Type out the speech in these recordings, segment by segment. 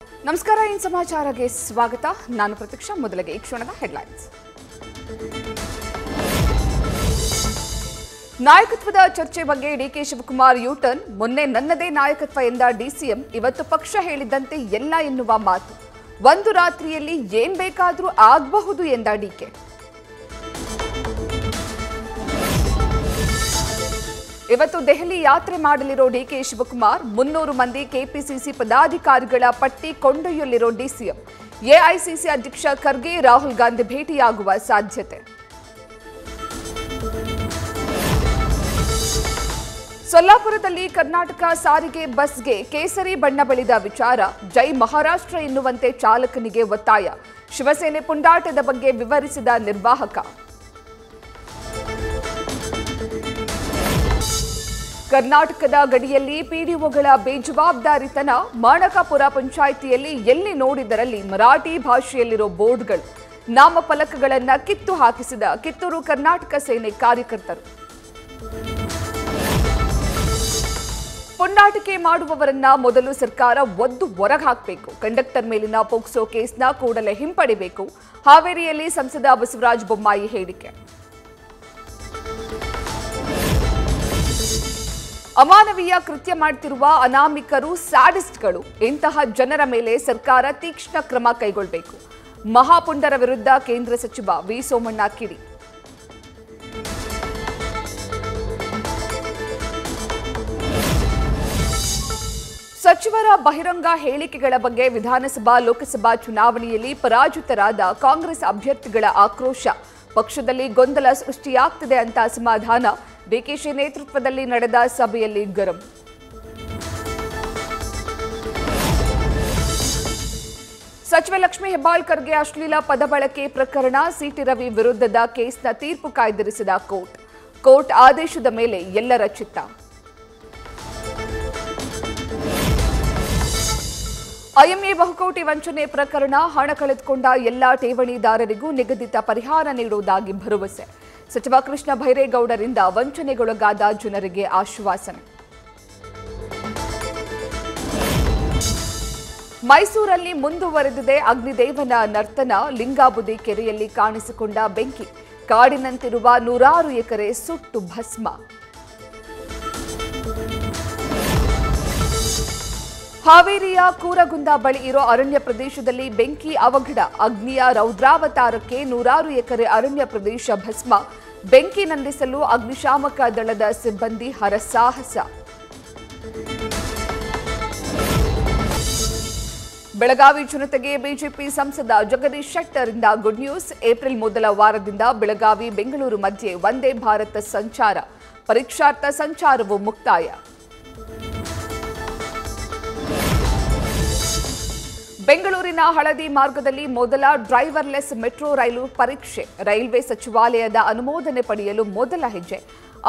ನಮಸ್ಕಾರ ಇನ್ ಸಮಾಚಾರಕ್ಕೆ ಸ್ವಾಗತ ನಾನು ಪ್ರತೀಕ್ಷಾ ಮೊದಲಿಗೆ ಈ ಕ್ಷಣದ ಹೆಡ್ಲೈನ್ಸ್ ನಾಯಕತ್ವದ ಚರ್ಚೆ ಬಗ್ಗೆ ಡಿಕೆ ಶಿವಕುಮಾರ್ ಯೂಟರ್ನ್ ಮೊನ್ನೆ ನನ್ನದೇ ನಾಯಕತ್ವ ಎಂದ ಡಿಸಿಎಂ ಇವತ್ತು ಪಕ್ಷ ಹೇಳಿದಂತೆ ಎಲ್ಲ ಎನ್ನುವ ಮಾತು ಒಂದು ರಾತ್ರಿಯಲ್ಲಿ ಏನ್ ಬೇಕಾದರೂ ಆಗಬಹುದು ಎಂದ ಡಿಕೆ ಇವತ್ತು ದೆಹಲಿ ಯಾತ್ರೆ ಮಾಡಲಿರೋ ಡಿಕೆ ಶಿವಕುಮಾರ್ 300 ಮಂದಿ ಕೆಪಿಸಿಸಿ ಪದಾಧಿಕಾರಿಗಳ ಪಟ್ಟಿ ಕೊಂಡೊಯ್ಯಲಿರೋ ಡಿಸಿಎಂ ಎಐಸಿಸಿ ಅಧ್ಯಕ್ಷ ಖರ್ಗೆ ರಾಹುಲ್ ಗಾಂಧಿ ಭೇಟಿಯಾಗುವ ಸಾಧ್ಯತೆ ಸೊಲ್ಲಾಪುರದಲ್ಲಿ ಕರ್ನಾಟಕ ಸಾರಿಗೆ ಬಸ್ಗೆ ಕೇಸರಿ ಬಣ್ಣ ಬಳಿದ ವಿಚಾರ ಜೈ ಮಹಾರಾಷ್ಟ್ರ ಎನ್ನುವಂತೆ ಚಾಲಕನಿಗೆ ಒತ್ತಾಯ ಶಿವಸೇನೆ ಪುಂಡಾಟದ ಬಗ್ಗೆ ವಿವರಿಸಿದ ನಿರ್ವಾಹಕ ಕರ್ನಾಟಕದ ಗಡಿಯಲ್ಲಿ ಪಿಡಿಒಗಳ ಬೇಜವಾಬ್ದಾರಿತನ ಮಾಣಕಪುರ ಪಂಚಾಯಿತಿಯಲ್ಲಿ ಎಲ್ಲಿ ನೋಡಿದರಲ್ಲಿ ಮರಾಠಿ ಭಾಷೆಯಲ್ಲಿರೋ ಬೋರ್ಡ್ಗಳು ನಾಮಫಲಕಗಳನ್ನು ಕಿತ್ತು ಹಾಕಿಸಿದ ಕಿತ್ತೂರು ಕರ್ನಾಟಕ ಸೇನೆ ಕಾರ್ಯಕರ್ತರು ಪುಂಡಾಟಿಕೆ ಮಾಡುವವರನ್ನ ಮೊದಲು ಸರ್ಕಾರ ಒದ್ದು ಹೊರಗೆ ಹಾಕಬೇಕು ಕಂಡಕ್ಟರ್ ಮೇಲಿನ ಪೋಕ್ಸೋ ಕೇಸ್ನ ಕೂಡಲೇ ಹಿಂಪಡಿಬೇಕು ಹಾವೇರಿಯಲ್ಲಿ ಸಂಸದ ಬಸವರಾಜ ಬೊಮ್ಮಾಯಿ ಹೇಳಿಕೆ ಅಮಾನವೀಯ ಕೃತ್ಯ ಮಾಡುತ್ತಿರುವ ಅನಾಮಿಕರು ಸ್ಯಾಡಿಸ್ಟ್ಗಳು ಇಂತಹ ಜನರ ಮೇಲೆ ಸರ್ಕಾರ ತೀಕ್ಷ್ಣ ಕ್ರಮ ಕೈಗೊಳ್ಳಬೇಕು ಮಹಾಪುಂಡರ ವಿರುದ್ಧ ಕೇಂದ್ರ ಸಚಿವ ವಿ ಸೋಮಣ್ಣ ಕಿಡಿ ಸಚಿವರ ಬಹಿರಂಗ ಹೇಳಿಕೆಗಳ ಬಗ್ಗೆ ವಿಧಾನಸಭಾ ಲೋಕಸಭಾ ಚುನಾವಣೆಯಲ್ಲಿ ಪರಾಜಿತರಾದ ಕಾಂಗ್ರೆಸ್ ಅಭ್ಯರ್ಥಿಗಳ ಆಕ್ರೋಶ ಪಕ್ಷದಲ್ಲಿ ಗೊಂದಲ ಸೃಷ್ಟಿಯಾಗ್ತಿದೆ ಅಂತ ಅಸಮಾಧಾನ ಡಿಕೆಶಿ ನೇತೃತ್ವದಲ್ಲಿ ನಡೆದ ಸಭೆಯಲ್ಲಿ ಗರಂ ಸಚಿವ ಲಕ್ಷ್ಮೀ ಹೆಬ್ಬಾಳ್ಕರ್ಗೆ ಅಶ್ಲೀಲ ಪದ ಬಳಕೆ ಪ್ರಕರಣ ಸಿಟಿ ರವಿ ವಿರುದ್ಧದ ಕೇಸ್ನ ತೀರ್ಪು ಕಾಯ್ದಿರಿಸಿದ ಕೋರ್ಟ್ ಆದೇಶದ ಮೇಲೆ ಎಲ್ಲರ ಚಿತ್ತ ಐಎಂಎ ಬಹುಕೋಟಿ ವಂಚನೆ ಪ್ರಕರಣ ಹಣ ಕಳೆದುಕೊಂಡ ಎಲ್ಲಾ ಠೇವಣಿದಾರರಿಗೂ ನಿಗದಿತ ಪರಿಹಾರ ನೀಡುವುದಾಗಿ ಭರವಸೆ ಸಚಿವ ಕೃಷ್ಣ ಭೈರೇಗೌಡರಿಂದ ವಂಚನೆಗೊಳಗಾದ ಜನರಿಗೆ ಆಶ್ವಾಸನೆ ಮೈಸೂರಲ್ಲಿ ಮುಂದುವರೆದಿದೆ ಅಗ್ನಿದೇವನ ನರ್ತನ ಲಿಂಗಾಬುದಿ ಕೆರೆಯಲ್ಲಿ ಕಾಣಿಸಿಕೊಂಡ ಬೆಂಕಿ ಕಾಡಿನಂತಿರುವ 100 ಎಕರೆ ಸುಟ್ಟು ಭಸ್ಮ ಹಾವೇರಿಯ ಕೂರಗುಂದ ಬಳಿ ಇರೋ ಅರಣ್ಯ ಪ್ರದೇಶದಲ್ಲಿ ಬೆಂಕಿ ಅವಘಡ ಅಗ್ನಿಯ ರೌದ್ರಾವತಾರಕ್ಕೆ 100 ಎಕರೆ ಅರಣ್ಯ ಪ್ರದೇಶ ಭಸ್ಮ ಬೆಂಕಿ ನಂದಿಸಲು ಅಗ್ನಿಶಾಮಕ ದಳದ ಸಿಬ್ಬಂದಿ ಹರಸಾಹಸ ಬೆಳಗಾವಿ ಜನತೆಗೆ ಬಿಜೆಪಿ ಸಂಸದ ಜಗದೀಶ್ ಶೆಟ್ಟರ್ ಇಂದ ಗುಡ್ ನ್ಯೂಸ್ ಏಪ್ರಿಲ್ ಮೊದಲ ವಾರದಿಂದ ಬೆಳಗಾವಿ ಬೆಂಗಳೂರು ಮಧ್ಯೆ ವಂದೇ ಭಾರತ ಸಂಚಾರ ಪರೀಕ್ಷಾರ್ಥ ಸಂಚಾರವು ಮುಕ್ತಾಯ ಬೆಂಗಳೂರಿನ ಹಳದಿ ಮಾರ್ಗದಲ್ಲಿ ಮೊದಲ ಡ್ರೈವರ್ಲೆಸ್ ಮೆಟ್ರೋ ರೈಲು ಪರೀಕ್ಷೆ ರೈಲ್ವೆ ಸಚಿವಾಲಯದ ಅನುಮೋದನೆ ಪಡೆಯಲು ಮೊದಲ ಹೆಜ್ಜೆ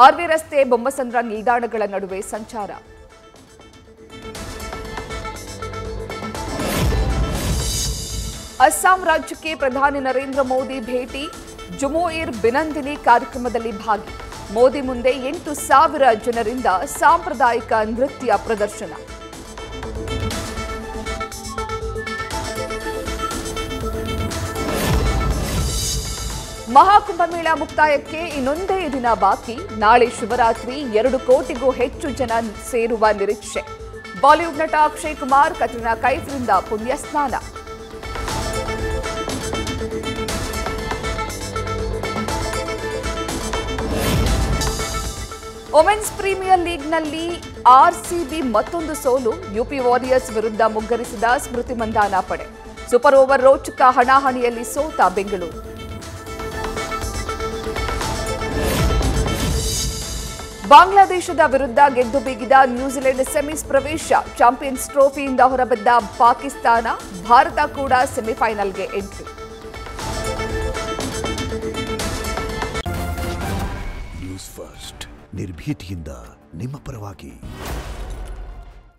ಆರ್ವಿ ರಸ್ತೆ ಬೊಮ್ಮಸಂದ್ರ ನಿಲ್ದಾಣಗಳ ನಡುವೆ ಸಂಚಾರ ಅಸ್ಸಾಂ ರಾಜ್ಯಕ್ಕೆ ಪ್ರಧಾನಿ ನರೇಂದ್ರ ಮೋದಿ ಭೇಟಿ ಜುಮೋಯಿರ್ ಬಿನಂದಿನಿ ಕಾರ್ಯಕ್ರಮದಲ್ಲಿ ಭಾಗಿ ಮೋದಿ ಮುಂದೆ 8,000 ಜನರಿಂದ ಸಾಂಪ್ರದಾಯಿಕ ನೃತ್ಯ ಪ್ರದರ್ಶನ ಮಹಾಕುಂಭಮೇಳ ಮುಕ್ತಾಯಕ್ಕೆ ಇನ್ನೊಂದೇ ದಿನ ಬಾಕಿ ನಾಳೆ ಶಿವರಾತ್ರಿ 2 ಕೋಟಿಗೂ ಹೆಚ್ಚು ಜನ ಸೇರುವ ನಿರೀಕ್ಷೆ ಬಾಲಿವುಡ್ ನಟ ಅಕ್ಷಯ್ ಕುಮಾರ್ ಕತ್ರಿನಾ ಕೈಫ್ರಿಂದ ಪುಣ್ಯ ಸ್ನಾನ ವುಮೆನ್ಸ್ ಪ್ರೀಮಿಯರ್ ಲೀಗ್ನಲ್ಲಿ ಆರ್ಸಿಬಿ ಮತ್ತೊಂದು ಸೋಲು ಯುಪಿ ವಾರಿಯರ್ಸ್ ವಿರುದ್ಧ ಮುಗ್ಗರಿಸಿದ ಸ್ಮೃತಿ ಮಂದಾನ ಪಡೆ ಸೂಪರ್ ಓವರ್ ರೋಚಕ ಹಣಾಹಣಿಯಲ್ಲಿ ಸೋತ ಬೆಂಗಳೂರು ಬಾಂಗ್ಲಾದೇಶದ ವಿರುದ್ಧ ಗೆದ್ದು ಬೀಗಿದ ನ್ಯೂಜಿಲೆಂಡ್ ಸೆಮೀಸ್ ಪ್ರವೇಶ ಚಾಂಪಿಯನ್ಸ್ ಟ್ರೋಫಿಯಿಂದ ಹೊರಬಿದ್ದ ಪಾಕಿಸ್ತಾನ ಭಾರತ ಕೂಡ ಸೆಮಿಫೈನಲ್ಗೆ ಎಂಟ್ರಿ ನ್ಯೂಸ್ ಫಸ್ಟ್ ನಿರ್ಭೀತಿಯಿಂದ ನಿಮ್ಮ ಪರವಾಗಿ